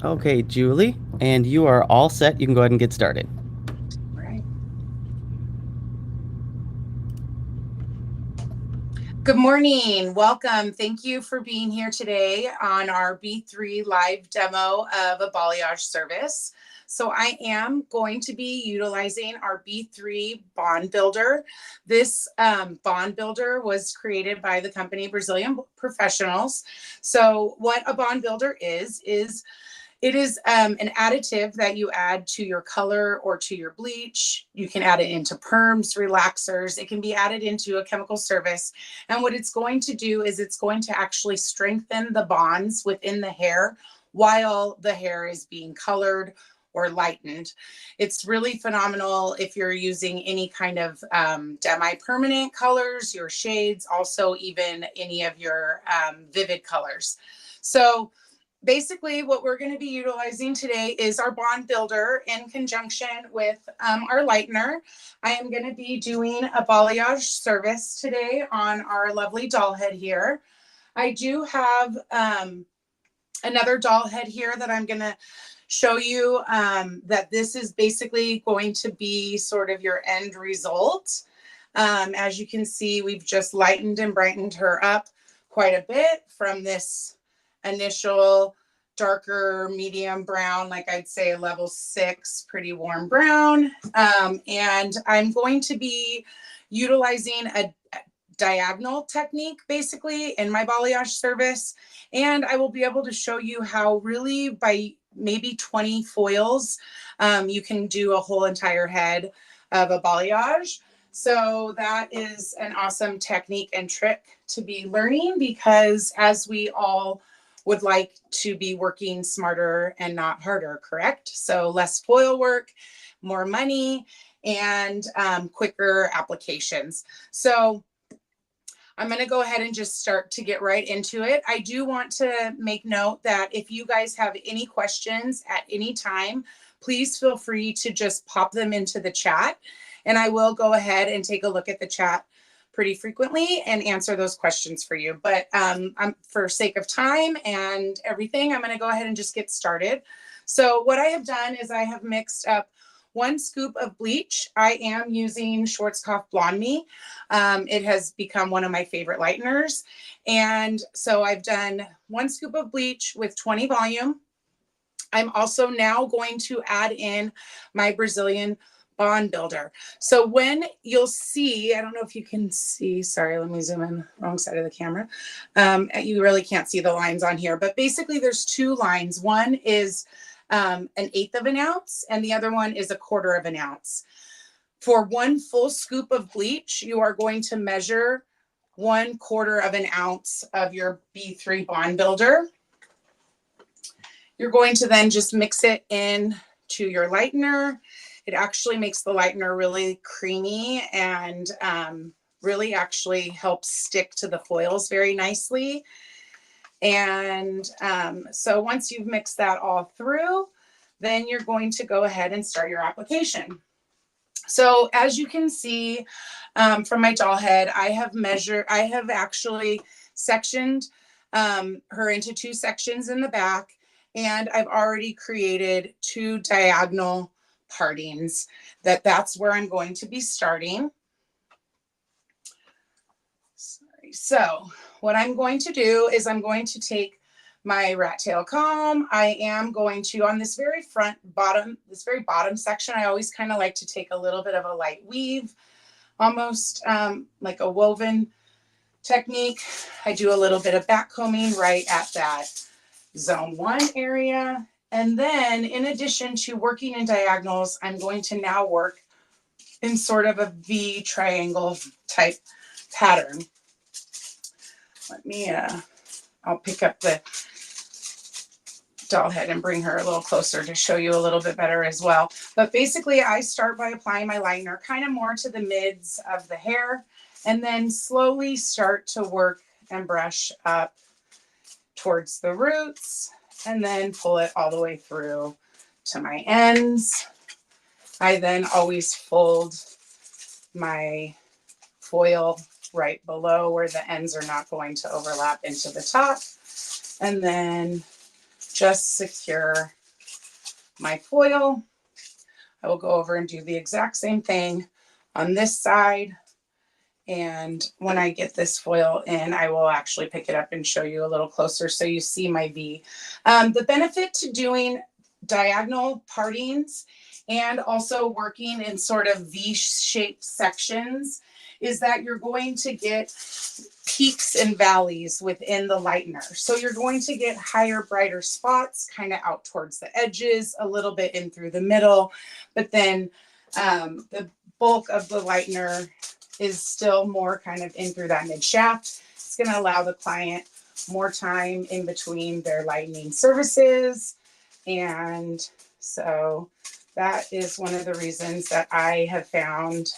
Okay, Julie, and you are all set. You can go ahead and get started. All right. Good morning. Welcome. Thank you for being here today on our B3 live demo of a balayage service. So I am going to be utilizing our B3 bond builder. This bond builder was created by the company Brazilian Professionals. So what a bond builder is it is an additive that you add to your color or to your bleach. You can add it into perms, relaxers. It can be added into a chemical service. And what it's going to do is it's going to actually strengthen the bonds within the hair while the hair is being colored or lightened. It's really phenomenal if you're using any kind of demi-permanent colors, your shades, also even any of your vivid colors. So basically what we're going to be utilizing today is our bond builder in conjunction with our lightener. I am going to be doing a balayage service today on our lovely doll head here. I do have another doll head here that I'm going to show you that this is basically going to be sort of your end result. As you can see, we've just lightened and brightened her up quite a bit from this initial darker medium brown, like I'd say level 6, pretty warm brown. And I'm going to be utilizing a diagonal technique basically in my balayage service. And I will be able to show you how really by maybe 20 foils, you can do a whole entire head of a balayage. So that is an awesome technique and trick to be learning, because as we all would like to be working smarter and not harder, correct? So less foil work, more money, and quicker applications. So I'm going to go ahead and just start to get right into it. I do want to make note that if you guys have any questions at any time, please feel free to just pop them into the chat, and I will go ahead and take a look at the chat pretty frequently and answer those questions for you. But for sake of time and everything, I'm going to go ahead and just get started. So what I have done is I have mixed up 1 scoop of bleach. I am using Schwarzkopf Blonde Me. It has become one of my favorite lighteners. And so I've done 1 scoop of bleach with 20 volume. I'm also now going to add in my Brazilian bond builder. So when you'll see, I don't know if you can see, sorry, let me zoom in, wrong side of the camera. You really can't see the lines on here, but basically there's 2 lines. One is an 1/8 of an ounce, and the other one is 1/4 of an ounce. For 1 full scoop of bleach, you are going to measure 1/4 of an ounce of your B3 bond builder. You're going to then just mix it in to your lightener. It actually makes the lightener really creamy and really actually helps stick to the foils very nicely. And so once you've mixed that all through, then you're going to go ahead and start your application. So as you can see from my doll head, I have actually sectioned her into 2 sections in the back, and I've already created 2 diagonal partings. That's where I'm going to be starting. Sorry. So what I'm going to do is I'm going to take my rat tail comb. I am going to, on this very bottom section, I always kind of like to take a little bit of a light weave, almost like a woven technique. I do a little bit of back combing right at that zone 1 area. And then in addition to working in diagonals, I'm going to now work in sort of a V triangle type pattern. Let me, I'll pick up the doll head and bring her a little closer to show you a little bit better as well. But basically I start by applying my lightener kind of more to the mids of the hair, and then slowly start to work and brush up towards the roots, and then pull it all the way through to my ends. I then always fold my foil right below where the ends are not going to overlap into the top, and then just secure my foil. I will go over and do the exact same thing on this side. And when I get this foil in, I will actually pick it up and show you a little closer so you see my V. The benefit to doing diagonal partings and also working in sort of V-shaped sections is that you're going to get peaks and valleys within the lightener. So you're going to get higher, brighter spots kind of out towards the edges, a little bit in through the middle, but then the bulk of the lightener is still more kind of in through that mid shaft. It's going to allow the client more time in between their lightening services. And so that is one of the reasons that I have found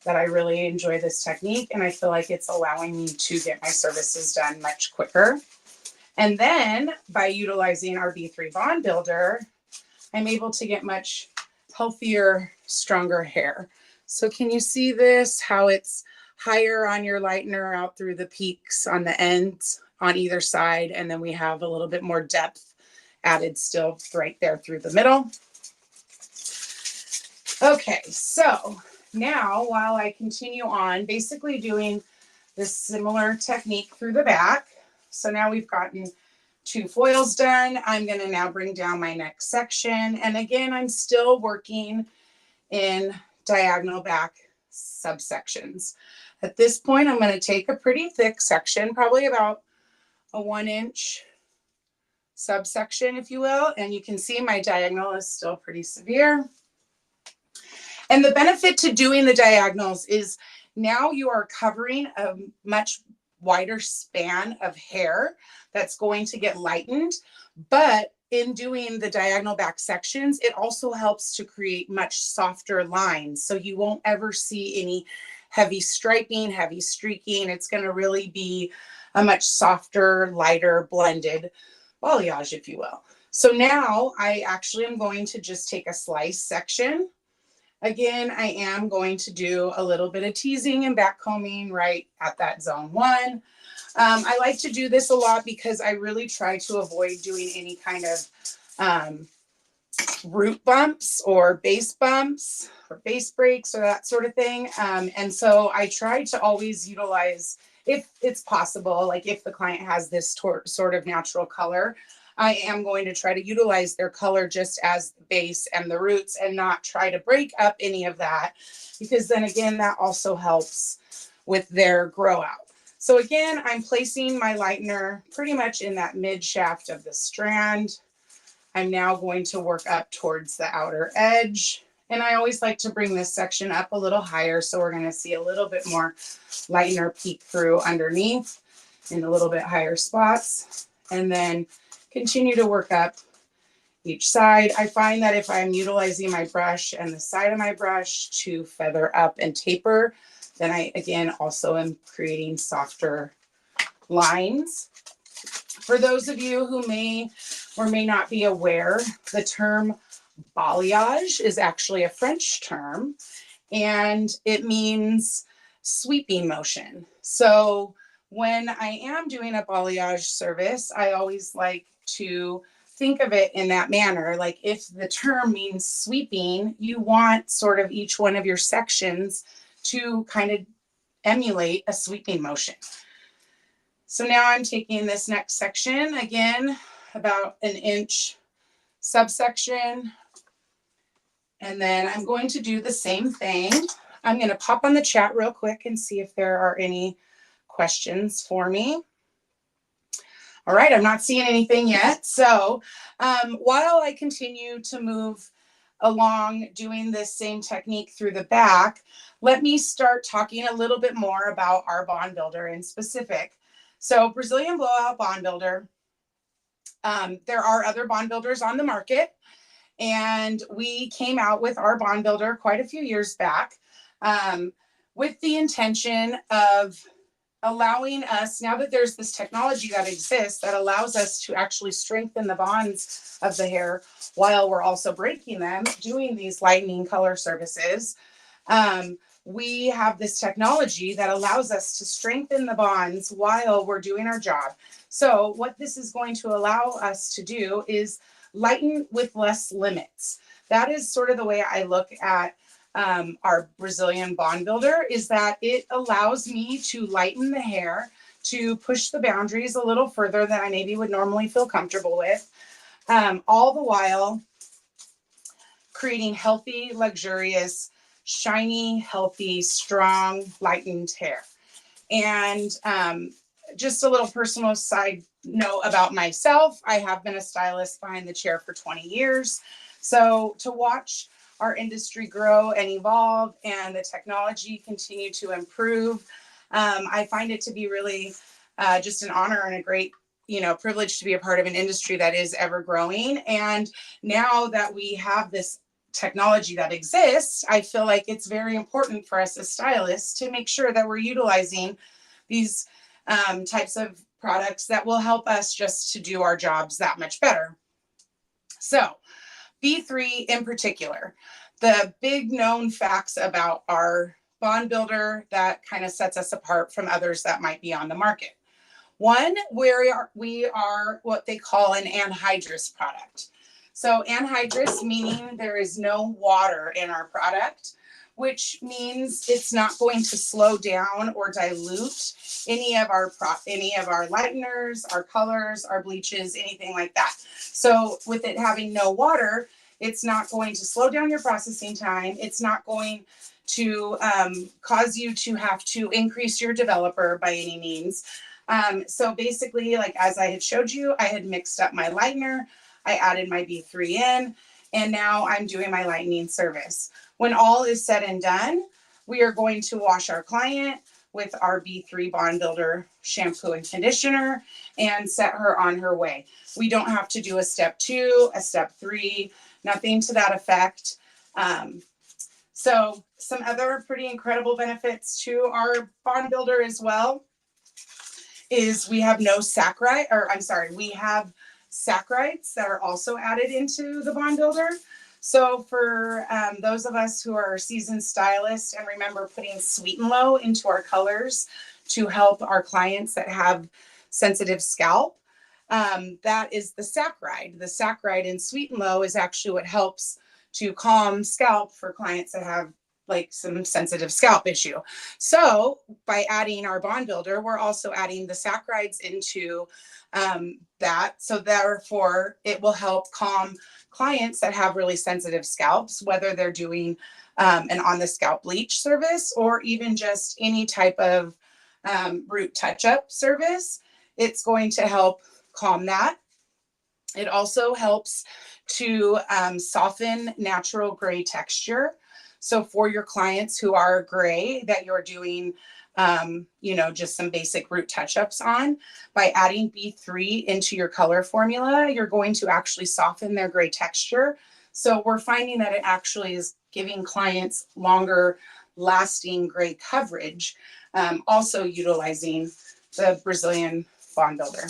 that I really enjoy this technique, and I feel like it's allowing me to get my services done much quicker. And then by utilizing our B3 Bond Builder, I'm able to get much healthier, stronger hair. So can you see this, how it's higher on your lightener out through the peaks on the ends on either side, and then we have a little bit more depth added still right there through the middle. Okay, so now while I continue on basically doing this similar technique through the back, so now we've gotten 2 foils done. I'm going to now bring down my next section, and again I'm still working in diagonal back subsections. At this point I'm going to take a pretty thick section, probably about a 1-inch subsection, if you will, and you can see my diagonal is still pretty severe. And the benefit to doing the diagonals is now you are covering a much wider span of hair that's going to get lightened. But in doing the diagonal back sections, it also helps to create much softer lines. So you won't ever see any heavy striping, heavy streaking. It's going to really be a much softer, lighter, blended balayage, if you will. So now I actually am going to just take a slice section. Again, I am going to do a little bit of teasing and backcombing right at that zone 1. I like to do this a lot because I really try to avoid doing any kind of root bumps or base breaks or that sort of thing. And so I try to always utilize, if it's possible, like if the client has this sort of natural color, I am going to try to utilize their color just as the base and the roots and not try to break up any of that, because then again, that also helps with their grow out. So again, I'm placing my lightener pretty much in that mid shaft of the strand. I'm now going to work up towards the outer edge. And I always like to bring this section up a little higher, so we're going to see a little bit more lightener peek through underneath in a little bit higher spots. And then continue to work up each side. I find that if I'm utilizing my brush and the side of my brush to feather up and taper, then I, again, also am creating softer lines. For those of you who may or may not be aware, the term balayage is actually a French term, and it means sweeping motion. So when I am doing a balayage service, I always like to think of it in that manner. Like if the term means sweeping, you want sort of each one of your sections to kind of emulate a sweeping motion. So now I'm taking this next section, again, about an inch subsection, and then I'm going to do the same thing. I'm going to pop on the chat real quick and see if there are any questions for me. All right, I'm not seeing anything yet. So while I continue to move along doing this same technique through the back, let me start talking a little bit more about our bond builder in specific. So Brazilian Blowout Bond Builder, there are other bond builders on the market, and we came out with our bond builder quite a few years back with the intention of allowing us, now that there's this technology that exists that allows us to actually strengthen the bonds of the hair while we're also breaking them, doing these lightening color services. we have this technology that allows us to strengthen the bonds while we're doing our job. So what this is going to allow us to do is lighten with less limits. That is sort of the way I look at our Brazilian bond builder, is that it allows me to lighten the hair, to push the boundaries a little further than I maybe would normally feel comfortable with, all the while creating healthy, luxurious, shiny, healthy, strong, lightened hair. And just a little personal side note about myself, I have been a stylist behind the chair for 20 years. So to watch our industry grow and evolve and the technology continue to improve, I find it to be really just an honor and a great privilege to be a part of an industry that is ever growing. And now that we have this technology that exists, I feel like it's very important for us as stylists to make sure that we're utilizing these types of products that will help us just to do our jobs that much better. So B3 in particular, the big known facts about our bond builder that kind of sets us apart from others that might be on the market. One, we are what they call an anhydrous product. So anhydrous meaning there is no water in our product, which means it's not going to slow down or dilute any of our lighteners, our colors, our bleaches, anything like that. So with it having no water, it's not going to slow down your processing time. It's not going to cause you to have to increase your developer by any means. So basically, like as I had showed you, I had mixed up my lightener, I added my B3 in, and now I'm doing my lightening service. When all is said and done, we are going to wash our client with our B3 Bond Builder shampoo and conditioner and set her on her way. We don't have to do a step 2, a step 3, nothing to that effect. So some other pretty incredible benefits to our Bond Builder as well is we have we have saccharides that are also added into the bond builder. So for those of us who are seasoned stylists and remember putting Sweet and Low into our colors to help our clients that have sensitive scalp, that is the saccharide. The saccharide in Sweet and Low is actually what helps to calm scalp for clients that have like some sensitive scalp issue. So by adding our bond builder, we're also adding the saccharides into that. So therefore it will help calm clients that have really sensitive scalps, whether they're doing an on the scalp bleach service or even just any type of root touch-up service. It's going to help calm that. It also helps to soften natural gray texture. So for your clients who are gray that you're doing, just some basic root touch-ups on, by adding B3 into your color formula, you're going to actually soften their gray texture. So we're finding that it actually is giving clients longer lasting gray coverage, also utilizing the Brazilian Bond Builder.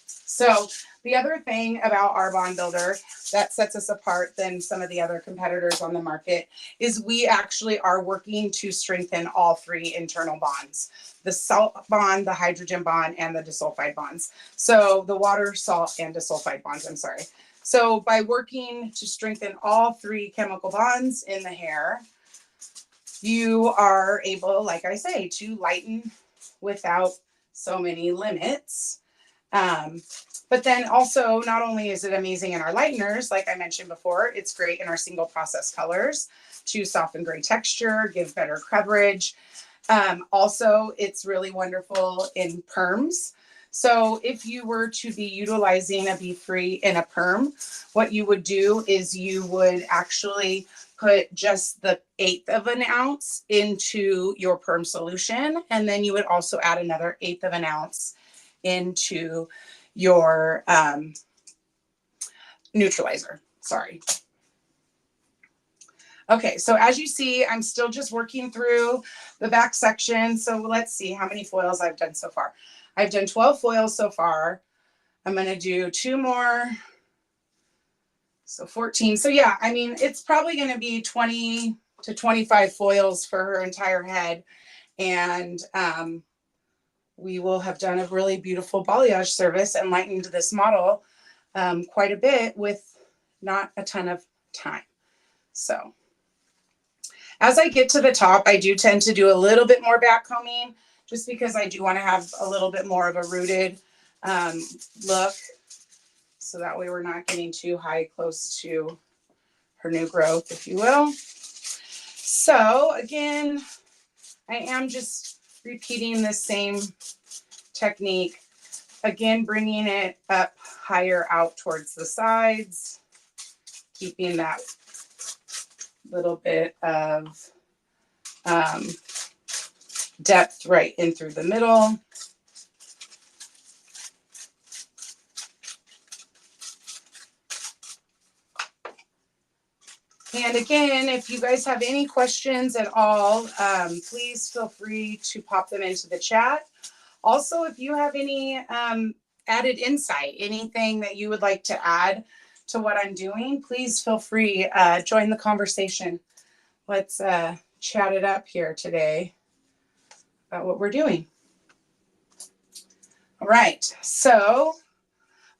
So the other thing about our bond builder that sets us apart than some of the other competitors on the market is we actually are working to strengthen all 3 internal bonds: the salt bond, the hydrogen bond, and the disulfide bonds. So the water, salt, and disulfide bonds, I'm sorry. So by working to strengthen all 3 chemical bonds in the hair, you are able, like I say, to lighten without so many limits. But then also, not only is it amazing in our lighteners, like I mentioned before, it's great in our single process colors to soften gray texture, give better coverage. Also, it's really wonderful in perms. So if you were to be utilizing a B3 in a perm, what you would do is you would actually put just the 1/8 of an ounce into your perm solution. And then you would also add another 1/8 of an ounce into your neutralizer. Sorry. Okay, so as you see, I'm still just working through the back section. So let's see how many foils I've done so far. I've done 12 foils so far. I'm going to do 2 more. So 14. So yeah, I mean, it's probably going to be 20 to 25 foils for her entire head. And we will have done a really beautiful balayage service and lightened this model quite a bit with not a ton of time. So as I get to the top, I do tend to do a little bit more back combing just because I do want to have a little bit more of a rooted look. So that way we're not getting too high close to her new growth, if you will. So again, I am just repeating the same technique. Again, bringing it up higher out towards the sides, keeping that little bit of depth right in through the middle. And again, if you guys have any questions at all, please feel free to pop them into the chat. Also, if you have any added insight, anything that you would like to add to what I'm doing, please feel free, join the conversation. Let's chat it up here today about what we're doing. All right, so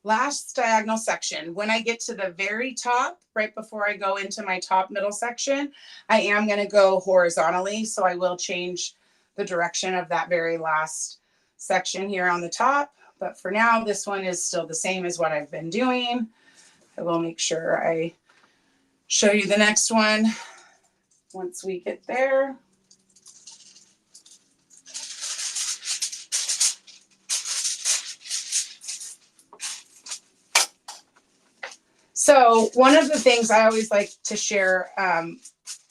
last diagonal section. When I get to the very top, right before I go into my top middle section, I am going to go horizontally. So I will change the direction of that very last section here on the top. But for now, this one is still the same as what I've been doing. I will make sure I show you the next one once we get there. So one of the things I always like to share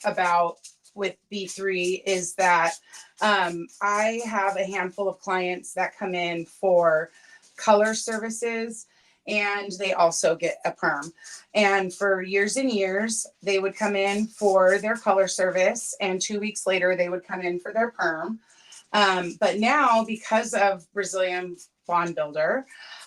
about with B3 is that I have a handful of clients that come in for color services, and they also get a perm. And for years and years, they would come in for their color service, and 2 weeks later, they would come in for their perm. But now, because of Brazilian Bond Builder,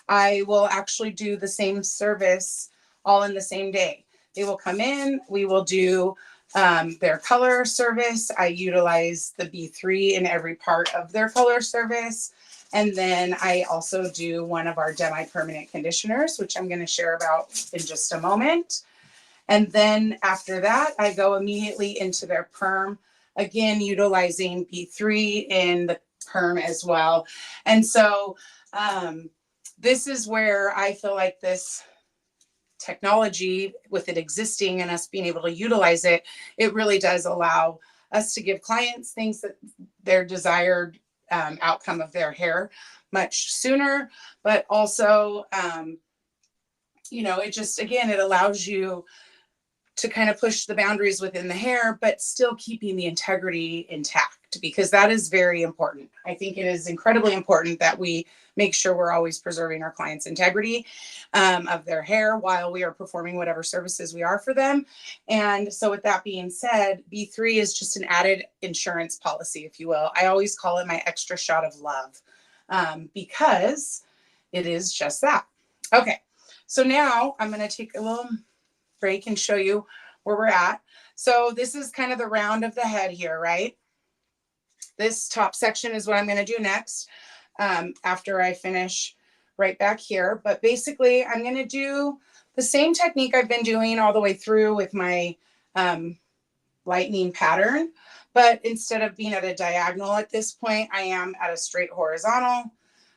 I will actually do the same service all in the same day. They will come in, we will do their color service. I utilize the B3 in every part of their color service. And then I also do one of our demi-permanent conditioners, which I'm going to share about in just a moment. And then after that, I go immediately into their perm, again, utilizing B3 in the perm as well. And so this is where I feel like this technology, with it existing and us being able to utilize it, it really does allow us to give clients things that their desired outcome of their hair much sooner. But also, it just, again, it allows you to kind of push the boundaries within the hair, but still keeping the integrity intact, because that is very important. I think it is incredibly important that we make sure we're always preserving our clients' integrity of their hair while we are performing whatever services we are for them. And so with that being said, B3 is just an added insurance policy, if you will. I always call it my extra shot of love because it is just that. Okay, so now I'm going to take a little break and show you where we're at. So this is kind of the round of the head here, right? This top section is what I'm going to do next after I finish right back here. But basically, I'm going to do the same technique I've been doing all the way through with my lightning pattern. But instead of being at a diagonal at this point, I am at a straight horizontal.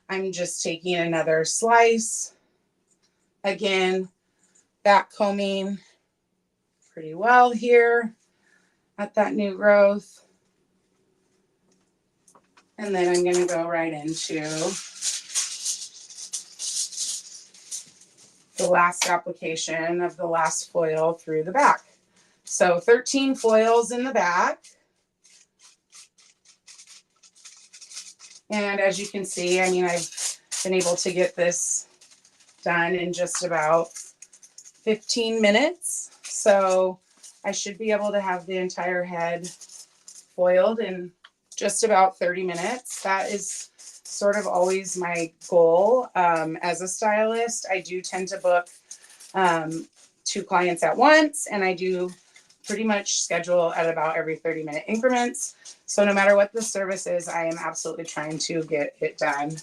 I'm just taking another slice. Again, back combing pretty well here at that new growth. And then I'm going to go right into the last application of the last foil through the back. So 13 foils in the back. And as you can see, I mean, I've been able to get this done in just about 15 minutes. So I should be able to have the entire head foiled in just about 30 minutes. That is sort of always my goal as a stylist. I do tend to book 2 clients at once, and I do pretty much schedule at about every 30-minute increments. So no matter what the service is, I am absolutely trying to get it done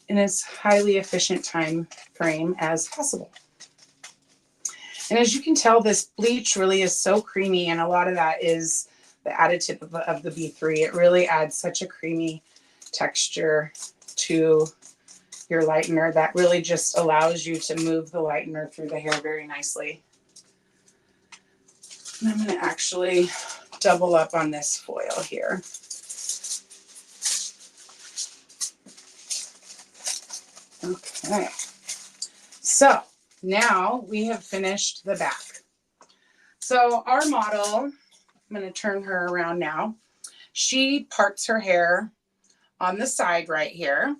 in as highly efficient time frame as possible. And as you can tell, this bleach really is so creamy, and a lot of that is the additive of the B3. It really adds such a creamy texture to your lightener that really just allows you to move the lightener through the hair very nicely. And I'm going to actually double up on this foil here. Okay, so now we have finished the back. So our model, I'm going to turn her around now. She parts her hair on the side right here.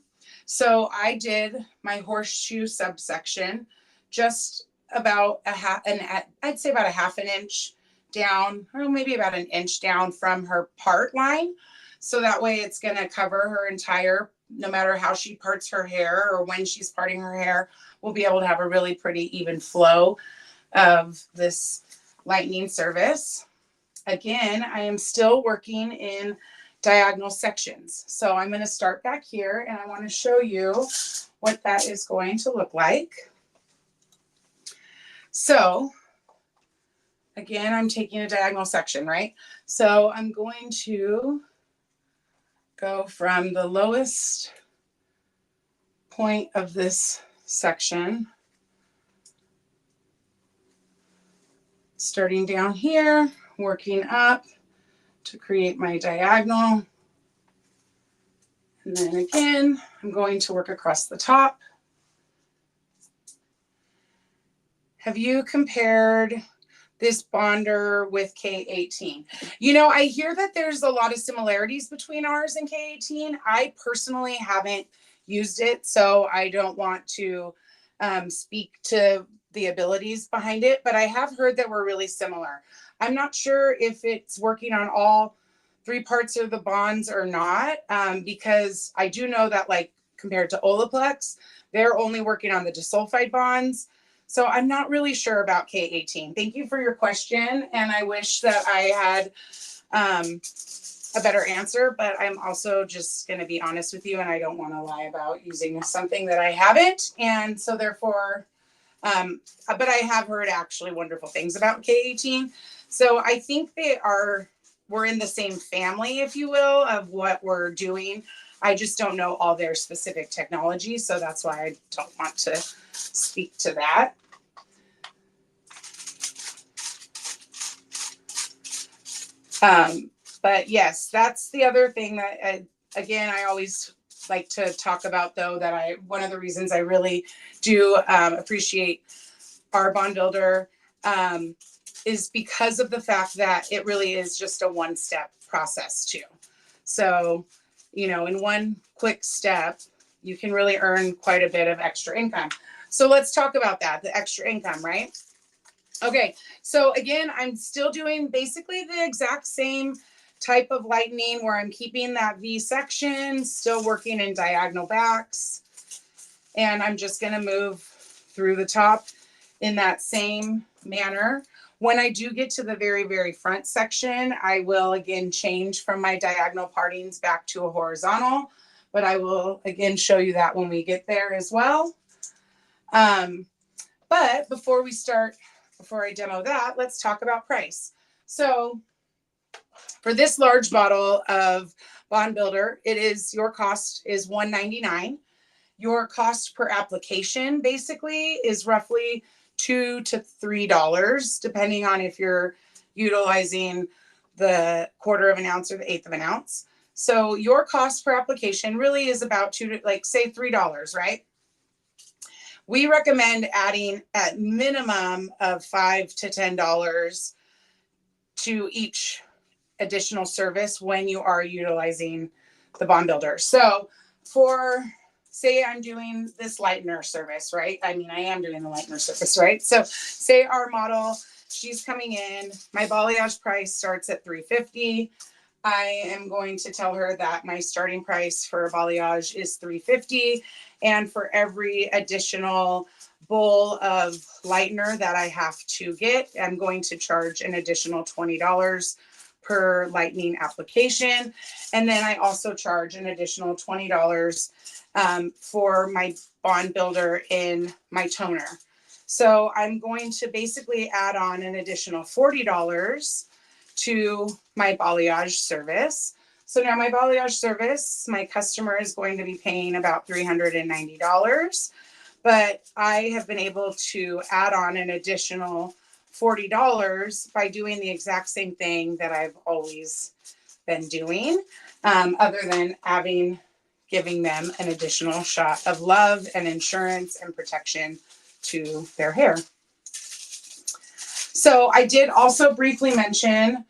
So I did my horseshoe subsection just about I'd say about a half an inch down, or maybe about an inch down from her part line. So that way it's going to cover her entire, no matter how she parts her hair or when she's parting her hair, we'll be able to have a really pretty even flow of this lightening service. Again, I am still working in diagonal sections. So I'm going to start back here, and I want to show you what that is going to look like. So again, I'm taking a diagonal section, right? So I'm going to go from the lowest point of this section, starting down here, working up to create my diagonal. And then again, I'm going to work across the top. Have you compared this bonder with K18? You know, I hear that there's a lot of similarities between ours and K18. I personally haven't used it, so I don't want to speak to the abilities behind it, but I have heard that we're really similar. I'm not sure if it's working on all 3 parts of the bonds or not, because I do know that, like, compared to Olaplex, they're only working on the disulfide bonds. So I'm not really sure about K18. Thank you for your question, and I wish that I had a better answer, but I'm also just going to be honest with you, and I don't want to lie about using something that I haven't, and so therefore, but I have heard actually wonderful things about K18. So I think we're in the same family, if you will, of what we're doing. I just don't know all their specific technology, so that's why I don't want to speak to that. But yes, that's the other thing that, again, I always like to talk about, though, that one of the reasons I really do appreciate our bond builder is because of the fact that it really is just a one-step process too. So, you know, in one quick step, you can really earn quite a bit of extra income. So let's talk about that, the extra income, right? Okay, so again, I'm still doing basically the exact same type of lightening where I'm keeping that V section, still working in diagonal backs. And I'm just going to move through the top in that same manner. When I do get to the very, very front section, I will again change from my diagonal partings back to a horizontal, but I will again show you that when we get there as well. But before I demo that, let's talk about price. So for this large bottle of Bond Builder, your cost is $1.99. Your cost per application basically is roughly $2 to $3, depending on if you're utilizing the 1/4 of an ounce or the 1/8 of an ounce. So your cost per application really is about say $3, right? We recommend adding at minimum of $5 to $10 to each additional service when you are utilizing the Bond Builder. So say I'm doing this lightener service, right? I mean, I am doing the lightener service, right? So say our model, she's coming in, my balayage price starts at $350. I am going to tell her that my starting price for balayage is $3.50, and for every additional bowl of lightener that I have to get, I'm going to charge an additional $20 per lightening application. And then I also charge an additional $20 for my bond builder in my toner. So I'm going to basically add on an additional $40 to my balayage service. So now my balayage service, my customer is going to be paying about $390, but I have been able to add on an additional $40 by doing the exact same thing that I've always been doing, other than giving them an additional shot of love and insurance and protection to their hair. So I did also briefly mention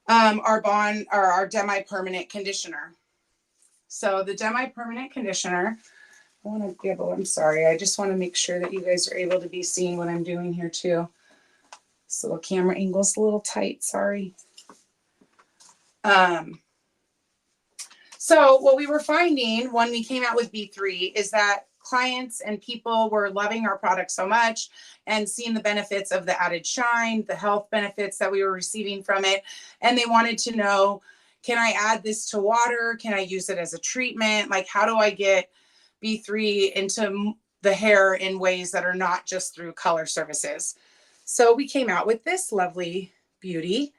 our demi-permanent conditioner. So the demi-permanent conditioner, I'm sorry, I just want to make sure that you guys are able to be seeing what I'm doing here too. So the camera angle's a little tight, sorry. So what we were finding when we came out with B3 is that clients and people were loving our product so much and seeing the benefits of the added shine, the health benefits that we were receiving from it. And they wanted to know, can I add this to water? Can I use it as a treatment? Like, how do I get B3 into the hair in ways that are not just through color services? So we came out with this lovely beauty.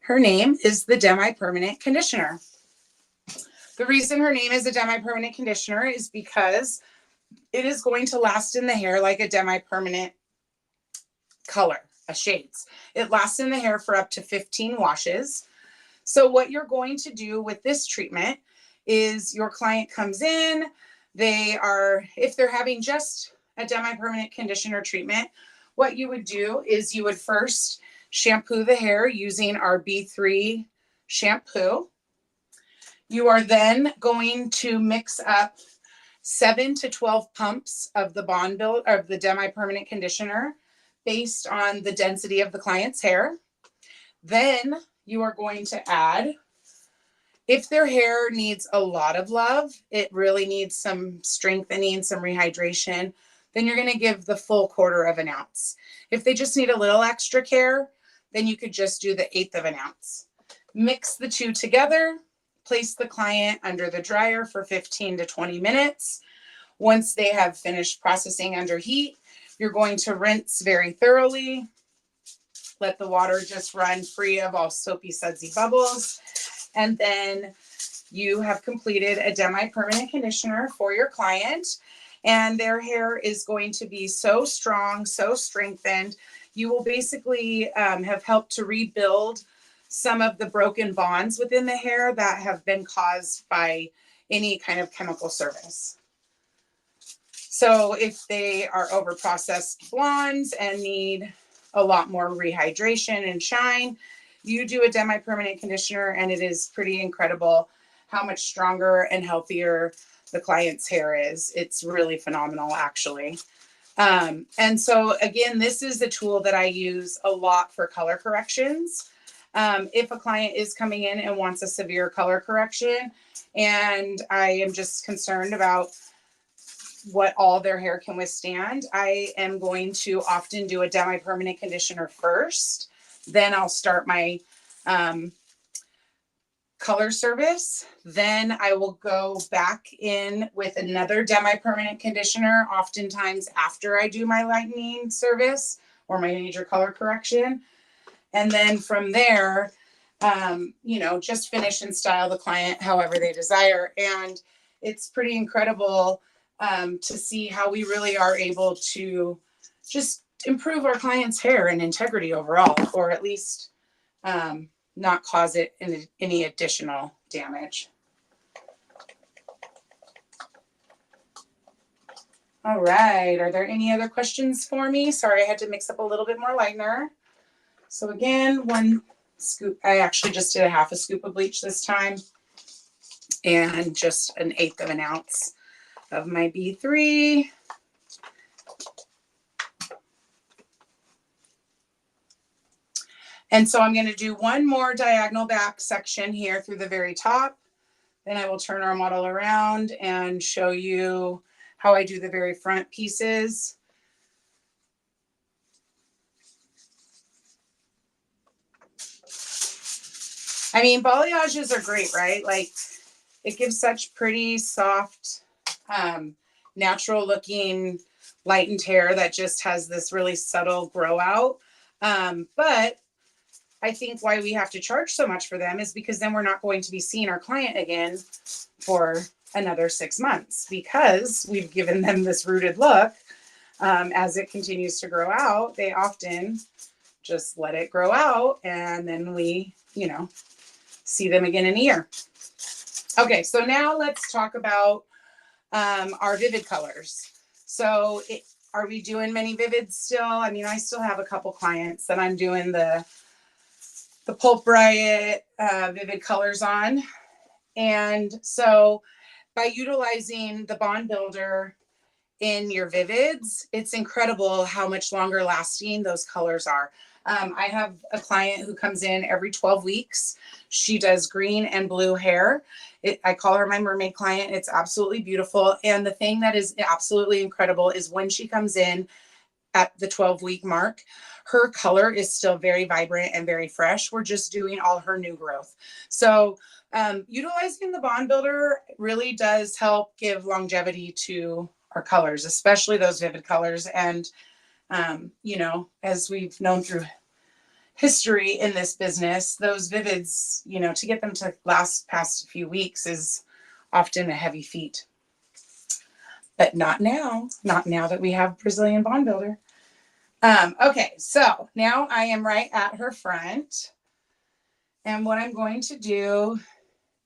Her name is the Demi-Permanent Conditioner. The reason her name is a demi-permanent conditioner is because it is going to last in the hair like a demi-permanent color, a shades. It lasts in the hair for up to 15 washes. So what you're going to do with this treatment is your client comes in, if they're having just a demi-permanent conditioner treatment, what you would do is you would first shampoo the hair using our B3 shampoo. You are then going to mix up 7 to 12 pumps of the demi-permanent conditioner based on the density of the client's hair. Then you are going to add, if their hair needs a lot of love, it really needs some strengthening, some rehydration, then you're going to give the full 1/4 ounce. If they just need a little extra care, then you could just do the 1/8 ounce. Mix the two together. Place the client under the dryer for 15 to 20 minutes. Once they have finished processing under heat, you're going to rinse very thoroughly. Let the water just run free of all soapy, sudsy bubbles. And then you have completed a demi-permanent conditioner for your client. And their hair is going to be so strong, so strengthened. You will basically have helped to rebuild some of the broken bonds within the hair that have been caused by any kind of chemical service. So if they are overprocessed blondes and need a lot more rehydration and shine, you do a demi-permanent conditioner and it is pretty incredible how much stronger and healthier the client's hair is. It's really phenomenal, actually. And so again, this is a tool that I use a lot for color corrections. If a client is coming in and wants a severe color correction, and I am just concerned about what all their hair can withstand, I am going to often do a demi-permanent conditioner first. Then I'll start my color service. Then I will go back in with another demi-permanent conditioner, oftentimes after I do my lightening service or my major color correction. And then from there, just finish and style the client however they desire. And it's pretty incredible to see how we really are able to just improve our client's hair and integrity overall, or at least not cause it any additional damage. All right, are there any other questions for me? Sorry, I had to mix up a little bit more lightener. So again, 1 scoop, I actually just did a 1/2 scoop of bleach this time, and just an 1/8 ounce of my B3. And so I'm going to do one more diagonal back section here through the very top. Then I will turn our model around and show you how I do the very front pieces. I mean, balayages are great, right? Like, it gives such pretty, soft, natural looking lightened hair that just has this really subtle grow out. But I think why we have to charge so much for them is because then we're not going to be seeing our client again for another 6 months, because we've given them this rooted look. As it continues to grow out, they often just let it grow out, and then we, see them again in a year. Okay, so now let's talk about our vivid colors. So are we doing many vivids still? I mean, I still have a couple clients that I'm doing the Pulp Riot vivid colors on. And so by utilizing the Bond Builder in your vivids, it's incredible how much longer lasting those colors are. I have a client who comes in every 12 weeks. She does green and blue hair. I call her my mermaid client. It's absolutely beautiful. And the thing that is absolutely incredible is when she comes in at the 12-week mark, her color is still very vibrant and very fresh. We're just doing all her new growth. So utilizing the Bond Builder really does help give longevity to our colors, especially those vivid colors. And, as we've known through history in this business, those vivids, to get them to last past a few weeks is often a heavy feat. But not now that we have Brazilian Bond Builder. Okay, so now I am right at her front. And what I'm going to do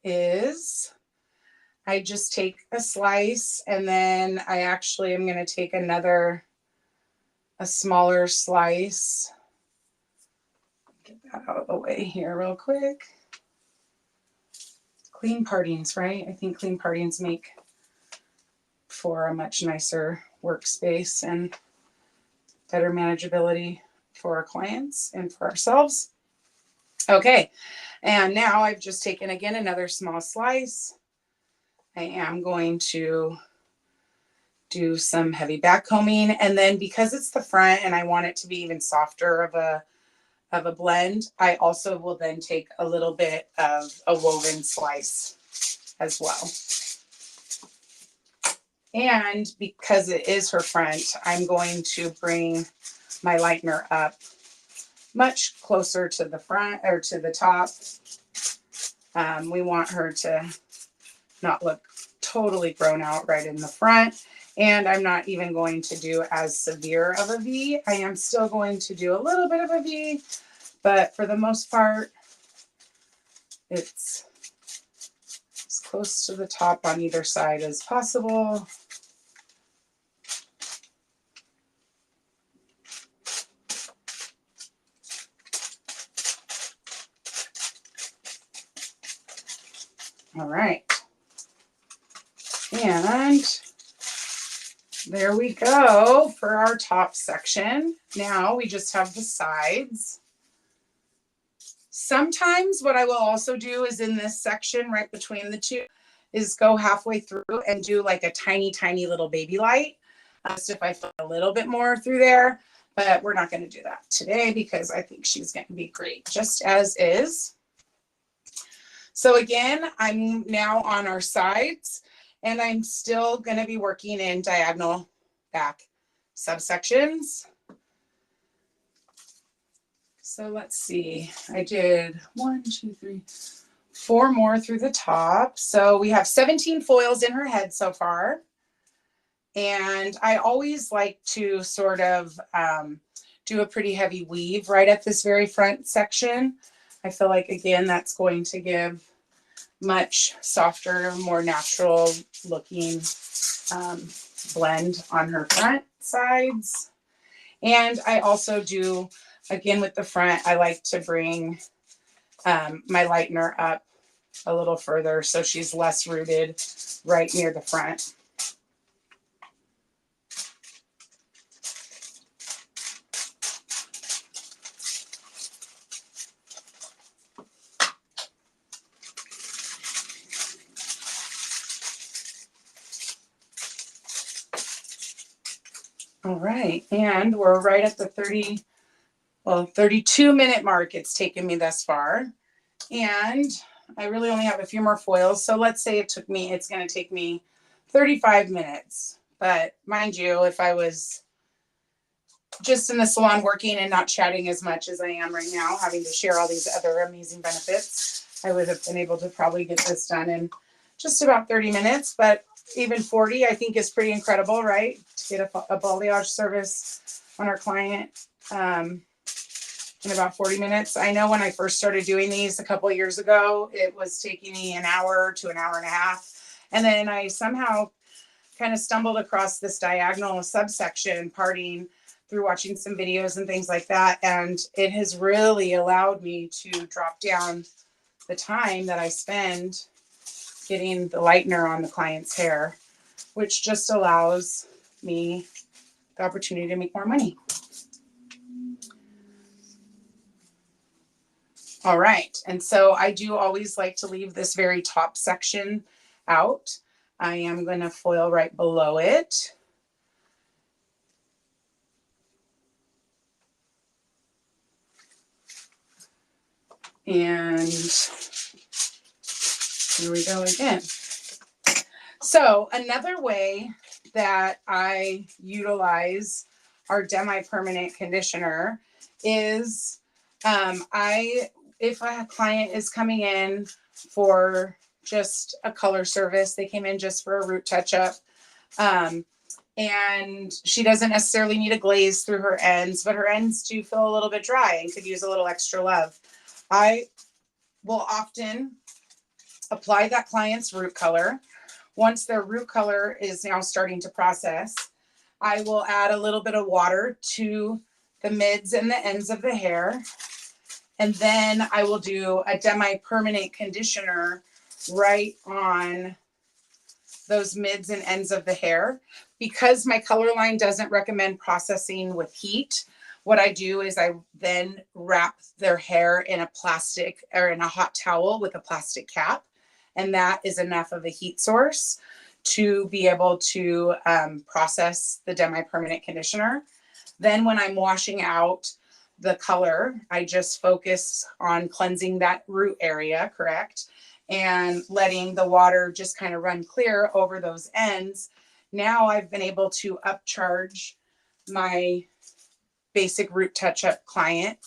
is I just take a slice, and then I actually am going to take a smaller slice. Get that out of the way here real quick. Clean partings, right? I think clean partings make for a much nicer workspace and better manageability for our clients and for ourselves. Okay, and now I've just taken again another small slice. I am going to do some heavy back combing, and then because it's the front and I want it to be even softer of a blend, I also will then take a little bit of a woven slice as well. And because it is her front, I'm going to bring my lightener up much closer to the front or to the top. We want her to not look totally grown out right in the front. And I'm not even going to do as severe of a V. I am still going to do a little bit of a V, but for the most part, it's as close to the top on either side as possible. All right. And there we go for our top section. Now we just have the sides. Sometimes what I will also do is in this section right between the two is go halfway through and do like a tiny, tiny little baby light. Just if I feel a little bit more through there, but we're not going to do that today because I think she's going to be great just as is. So again, I'm now on our sides, and I'm still going to be working in diagonal back subsections. So let's see, I did 1, 2, 3, 4 more through the top. So we have 17 foils in her head so far. And I always like to sort of do a pretty heavy weave right at this very front section. I feel like, again, that's going to give much softer, more natural looking blend on her front sides. And I also do, again, with the front, I like to bring my lightener up a little further so she's less rooted right near the front. All right, and we're right at the 32-minute mark it's taken me thus far. And I really only have a few more foils. So let's say it's going to take me 35 minutes. But mind you, if I was just in the salon working and not chatting as much as I am right now, having to share all these other amazing benefits, I would have been able to probably get this done in just about 30 minutes. But even 40, I think, is pretty incredible, right? To get a balayage service on our client in about 40 minutes. I know when I first started doing these a couple of years ago, it was taking me an hour to an hour and a half. And then I somehow kind of stumbled across this diagonal subsection parting through watching some videos and things like that. And it has really allowed me to drop down the time that I spend getting the lightener on the client's hair, which just allows me the opportunity to make more money. All right, and so I do always like to leave this very top section out. I am going to foil right below it. And here we go again. So another way that I utilize our demi-permanent conditioner is if a client is coming in for just a color service, they came in just for a root touch-up, and she doesn't necessarily need a glaze through her ends, but her ends do feel a little bit dry and could use a little extra love. I will often apply that client's root color. Once their root color is now starting to process, I will add a little bit of water to the mids and the ends of the hair. And then I will do a demi-permanent conditioner right on those mids and ends of the hair. Because my color line doesn't recommend processing with heat, what I do is I then wrap their hair in a plastic or in a hot towel with a plastic cap. And that is enough of a heat source to be able to process the demi-permanent conditioner. Then when I'm washing out the color, I just focus on cleansing that root area, correct? And letting the water just kind of run clear over those ends. Now I've been able to upcharge my basic root touch-up client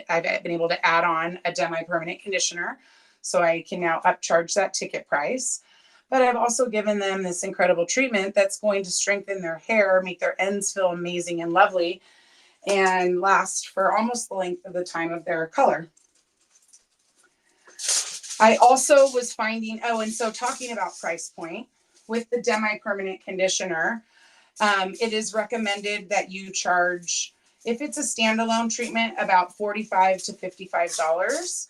I've been able to add on a demi-permanent conditioner. So I can now upcharge that ticket price. But I've also given them this incredible treatment that's going to strengthen their hair, make their ends feel amazing and lovely, and last for almost the length of the time of their color. I also was finding, and so talking about price point, with the demi-permanent conditioner, it is recommended that you charge, if it's a standalone treatment, about $45 to $55.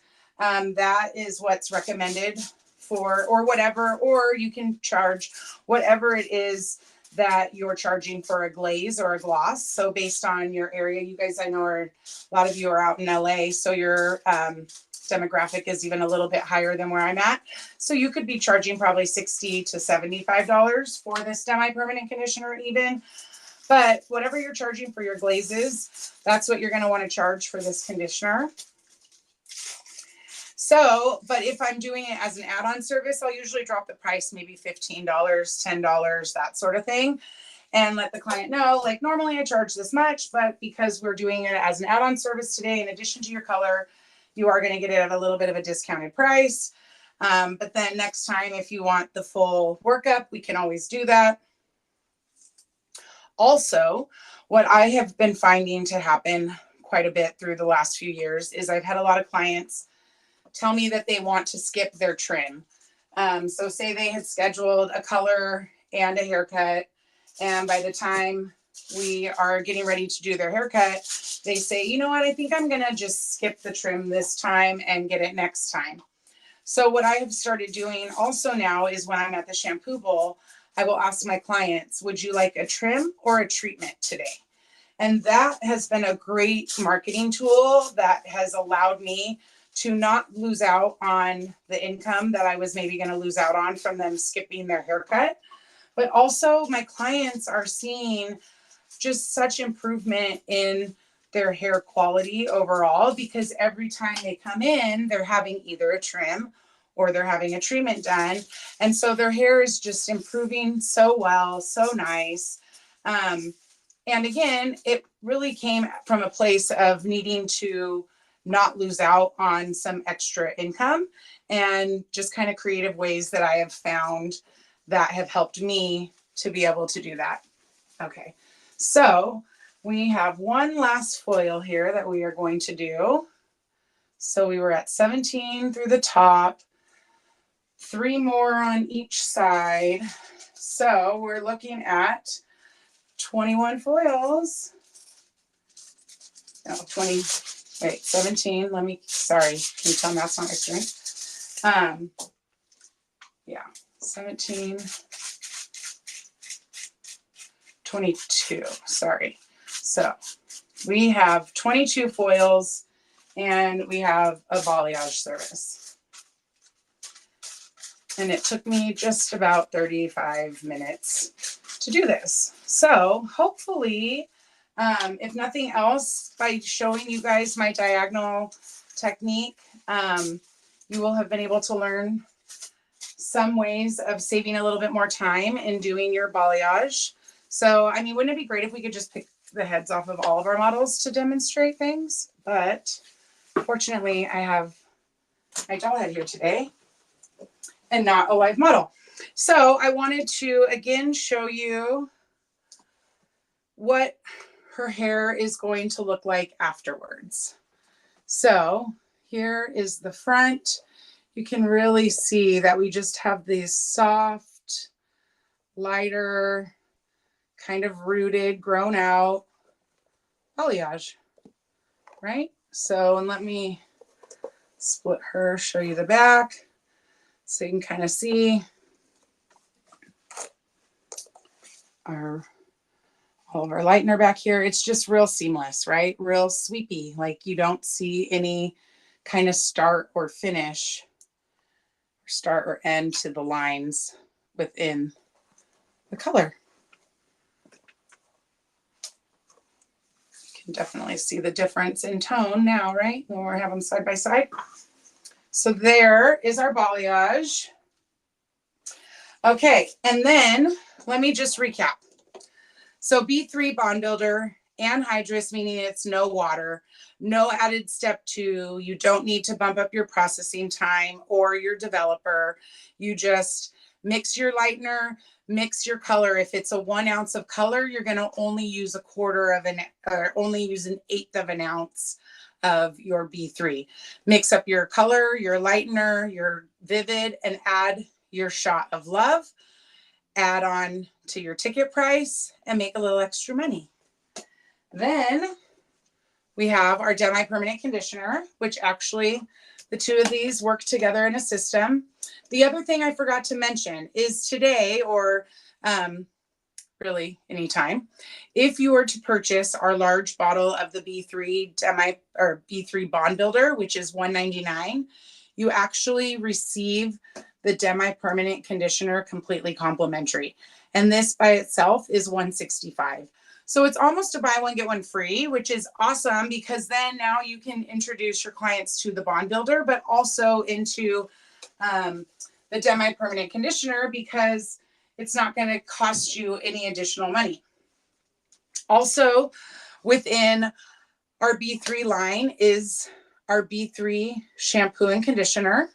That is what's recommended for, or whatever, or you can charge whatever it is that you're charging for a glaze or a gloss. So based on your area, you guys, I know a lot of you are out in LA, so your demographic is even a little bit higher than where I'm at. So you could be charging probably $60 to $75 for this demi-permanent conditioner even. But whatever you're charging for your glazes, that's what you're going to want to charge for this conditioner. So, but if I'm doing it as an add-on service, I'll usually drop the price, maybe $15, $10, that sort of thing. And let the client know, like, normally I charge this much, but because we're doing it as an add-on service today, in addition to your color, you are going to get it at a little bit of a discounted price. But then next time, if you want the full workup, we can always do that. Also, what I have been finding to happen quite a bit through the last few years is I've had a lot of clients tell me that they want to skip their trim. So say they had scheduled a color and a haircut, and by the time we are getting ready to do their haircut, they say, you know what, I think I'm going to just skip the trim this time and get it next time. So what I have started doing also now is when I'm at the shampoo bowl, I will ask my clients, would you like a trim or a treatment today? And that has been a great marketing tool that has allowed me to not lose out on the income that I was maybe going to lose out on from them skipping their haircut. But also my clients are seeing just such improvement in their hair quality overall, because every time they come in, they're having either a trim or they're having a treatment done. And so their hair is just improving so well, so nice. And again, it really came from a place of needing to not lose out on some extra income, and just kind of creative ways that I have found that have helped me to be able to do that. Okay, so we have one last foil here that we are going to do. So we were at 17 through the top, 3 more on each side. So we're looking at 21 foils. No, 20, wait, 17. Sorry, can you tell math's not my strength? Yeah, 17, 22, sorry. So we have 22 foils and we have a balayage service. And it took me just about 35 minutes to do this. So hopefully, if nothing else, by showing you guys my diagonal technique, you will have been able to learn some ways of saving a little bit more time in doing your balayage. So, I mean, wouldn't it be great if we could just pick the heads off of all of our models to demonstrate things? But fortunately, I have my doll head here today and not a live model. So I wanted to, again, show you what her hair is going to look like afterwards. So here is the front. You can really see that we just have these soft, lighter, kind of rooted, grown out balayage, right? So, and let me split her, show you the back so you can kind of see all of our lightener back here. It's just real seamless, right? Real sweepy. Like you don't see any kind of start or finish, or start or end to the lines within the color. You can definitely see the difference in tone now, right? When we have them side by side. So there is our balayage. Okay, and then let me just recap. So B3 Bond Builder, anhydrous, meaning it's no water, no added step 2. You don't need to bump up your processing time or your developer. You just mix your lightener, mix your color. If it's a 1 ounce of color, you're going to only use only use an 1/8 of an ounce of your B3. Mix up your color, your lightener, your vivid, and add your shot of love. Add on to your ticket price and make a little extra money. Then we have our demi-permanent conditioner, which actually the two of these work together in a system. The other thing I forgot to mention is today, or really anytime, if you were to purchase our large bottle of the B3 B3 Bond Builder, which is $1.99, you actually receive the demi-permanent conditioner completely complimentary. And this by itself is $165. So it's almost a buy one, get one free, which is awesome, because then now you can introduce your clients to the Bond Builder, but also into the demi-permanent conditioner, because it's not going to cost you any additional money. Also, within our B3 line is our B3 shampoo and conditioner.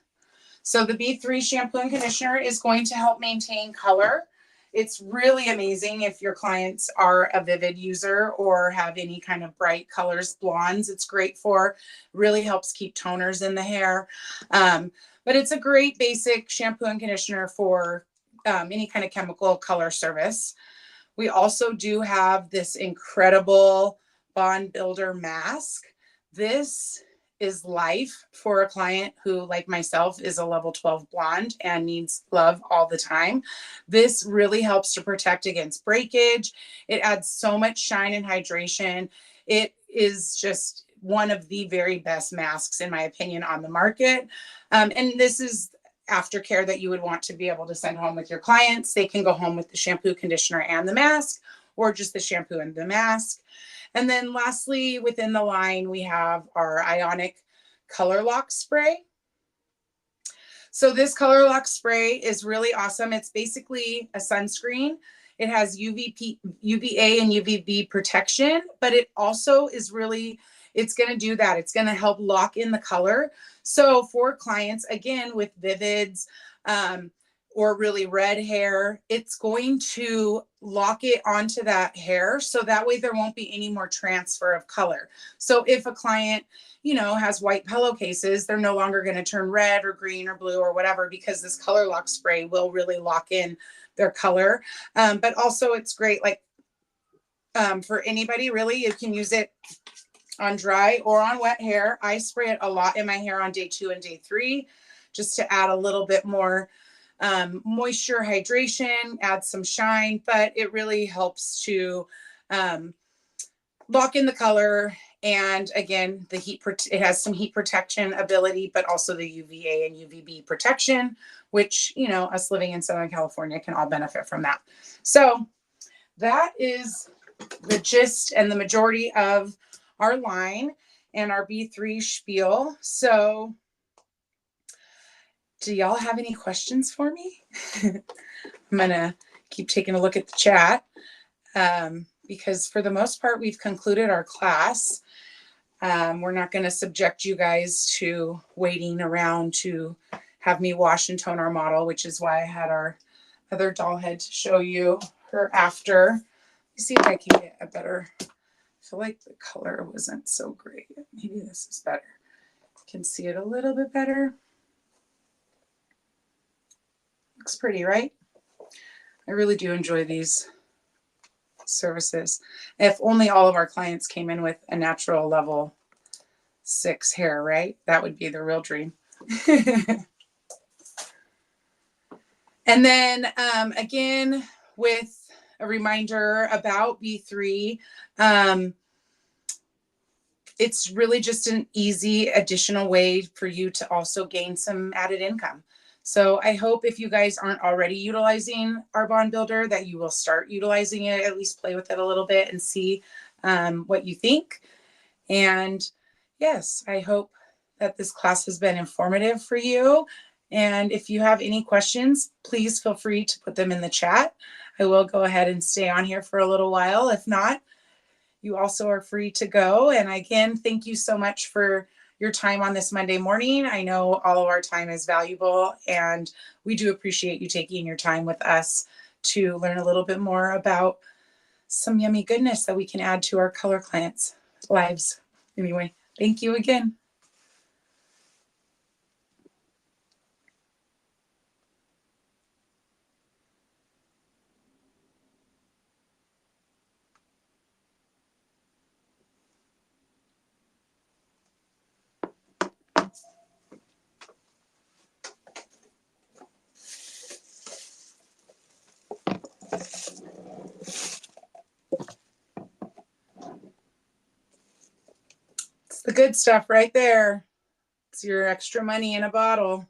So the B3 shampoo and conditioner is going to help maintain color. It's really amazing if your clients are a vivid user or have any kind of bright colors, blondes. It's great for, really helps keep toners in the hair. But it's a great basic shampoo and conditioner for any kind of chemical color service. We also do have this incredible Bond Builder mask. This is life for a client who, like myself, is a level 12 blonde and needs love all the time. This really helps to protect against breakage. It adds so much shine and hydration. It is just one of the very best masks, in my opinion, on the market. And this is aftercare that you would want to be able to send home with your clients. They can go home with the shampoo, conditioner, and the mask, or just the shampoo and the mask. And then lastly, within the line, we have our Ionic Color Lock Spray. So this Color Lock Spray is really awesome. It's basically a sunscreen. It has UVA and UVB protection, but it also is really, it's going to do that. It's going to help lock in the color. So for clients, again, with vivids, or really red hair, it's going to lock it onto that hair. So that way there won't be any more transfer of color. So if a client, you know, has white pillowcases, they're no longer going to turn red or green or blue or whatever, because this color lock spray will really lock in their color. But also it's great, like, for anybody really, you can use it on dry or on wet hair. I spray it a lot in my hair on day 2 and day 3, just to add a little bit more moisture, hydration, add some shine, but it really helps to lock in the color. And again, the heat, it has some heat protection ability, but also the UVA and UVB protection, which, you know, us living in Southern California can all benefit from that. So that is the gist and the majority of our line and our B3 spiel. So do y'all have any questions for me? I'm going to keep taking a look at the chat, because for the most part, we've concluded our class. We're not going to subject you guys to waiting around to have me wash and tone our model, which is why I had our other doll head to show you her after. Let me see if I can get a better, I feel like the color wasn't so great. Maybe this is better. You can see it a little bit better. Looks pretty, right? I really do enjoy these services. If only all of our clients came in with a natural level 6 hair, right? That would be the real dream. And then again, with a reminder about B3, it's really just an easy additional way for you to also gain some added income. So I hope if you guys aren't already utilizing our bond builder, that you will start utilizing it, at least play with it a little bit and see what you think. And yes, I hope that this class has been informative for you. And if you have any questions, please feel free to put them in the chat. I will go ahead and stay on here for a little while. If not, you also are free to go. And again, thank you so much for your time on this Monday morning. I know all of our time is valuable, and we do appreciate you taking your time with us to learn a little bit more about some yummy goodness that we can add to our color clients' lives. Anyway, thank you again. It's the good stuff right there. It's your extra money in a bottle.